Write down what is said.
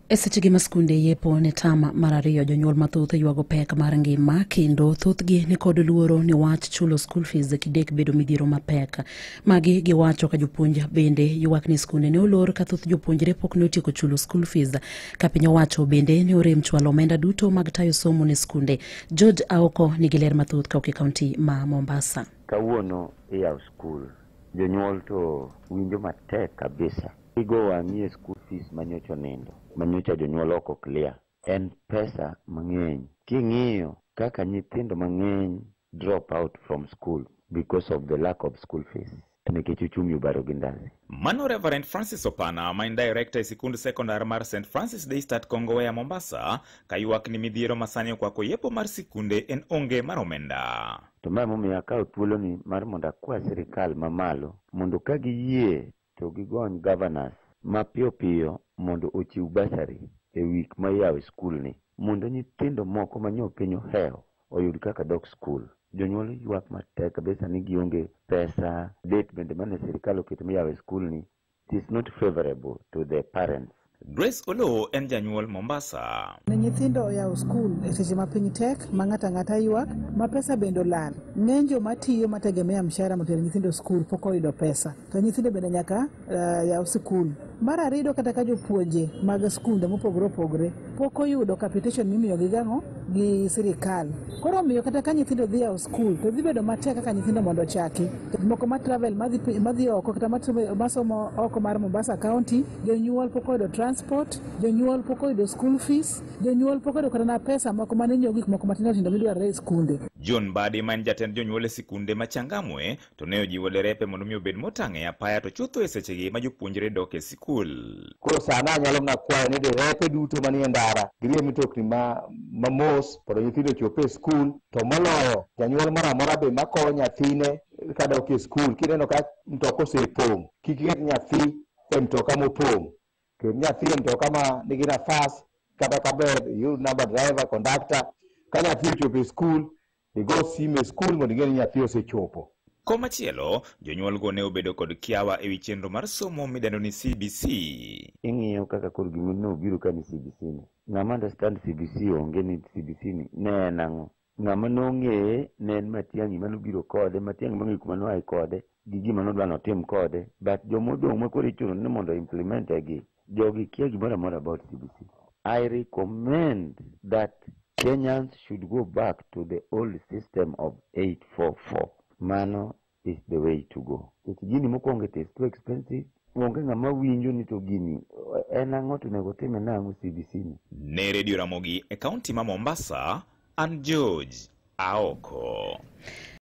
Esechegi maskunde yepo ne tama marario jonyuol mathoth yuago pek mar ngima kendo thothgi ni kod luoro ni wach chulo school fees kidek bedo midhiero mapek. Magi giwacho ka jopuonj bende yuak ni skunde ne olor ka thoth jopuonjre pok notieko chulo school fees ka piny owacho bende ne orem chwalo omenda duto mag tayo somo ne skunde. George Aoko nigi ler mathoth kauke kaunti ma Mombasa. Kawuono iyaw skul, jonyuol to winjo matek kabisa. Igo wang'ie school fees manyocha nindo, manyocha jonyuol oko clear. En pesa mang'eny. King'iyo kaka nyithindo mang'eny drop out from school because of the lack of school fees. Nikech uchumi ubaro gindasi. Mano Reverend Francis Opana, main director sikund sekondar mar St. Francis Day Start Kongowea Mombasa, kayuak ni midhiero masani kwa yepo mar sikunde en onge mar omenda. To mae momiyo akawo thuolo ni mar mondo akwa sirikal mamalo mondo ka giyie to gigony governors mapiyo piyo mondo ochiw basari e wik ma yawe skul ni mondo nyithindo moko manyo penyo heo oyud kaka dok skul. Jonyuol yuak matek kabisa ni gionge pesa. Date bende mane sirikal oketo miyawe skul ni, it is not favorable to the parents. Grace Olo en janyuol Mombasa. Ne nyithindo yaw skul e seche ma piny tek ma ng'ata yuak ma pesa bendo lal. Ng'enjo matiyo mategemea mshahara motero nyithindo skul pok oyudo pesa. To nyithindo bende nyaka yaw skul. Mar ariyo kata ka jopuonje mag skunde mopogore opogore pok oyudo capitation mimiyo gigang'o gi sirikal. Koro miyo kata ka nyithindo dhi yaw skul to dhi bedo matek kaka nyithindo mondo chaki. Moko ma travel madhi oko kata masomo oko mar Mombasa County, jonyuol pok oyudo transport, jonyuol pok oyudo school fees, jonyuol pok oyudo kata pesa moko mane nyiewo gik moko matindo tindo midwarore e skunde. John Badi man jatend jonyuol e sikunde machangamwe to ne ojiwo derepe mondo mi obed motang' e apaya to chutho e sechegi ma jopuonjre dok e sikul. Koro sana nyalo na kwayo ni derepe duto manie ndara girie mitokni mamos mondo nyithindo chope e skul, to moloyo janyuol moro amora be makowo nyathine kadok e skul. Kineno ka mtoka osepong', kik iket nyathi e mtoka mopong'. Ket nyathi e mtoka ma nigi nafas, kata kaber yud namba driver, conductor. Ka nyathi ochopo e skul, igo sime skul mondo ing'e ni nyathi osechopo. Komachielo, jonyuol go ne obedo kod kiawa e wi chenro mar somo midendo ni CBC. Ing'iyo kaka kod gimno obiro ka ni CBC ni. Ng'ama understand CBC onge ni CBC ni ne en ang'o. Ng'ama nong'eye ne en Matiang'i manobiro kode, Matiang'i mang'e kuma noae kode gi gima nodwa notim kode. But jomodong' ma koro ichuno ni mondo implement gi, jogi kia gimoro amora about CBC. I recommend that Kenyans should go back to the old system of 844. Mano is the way to go. It's gini mokwongo it is too expensive. Onge ng'ama winjo ni to gini en ang'o to nego time nang'o CBC ni. Ne Radio Ramogi e kaunti ma Mombasa, an George Aoko.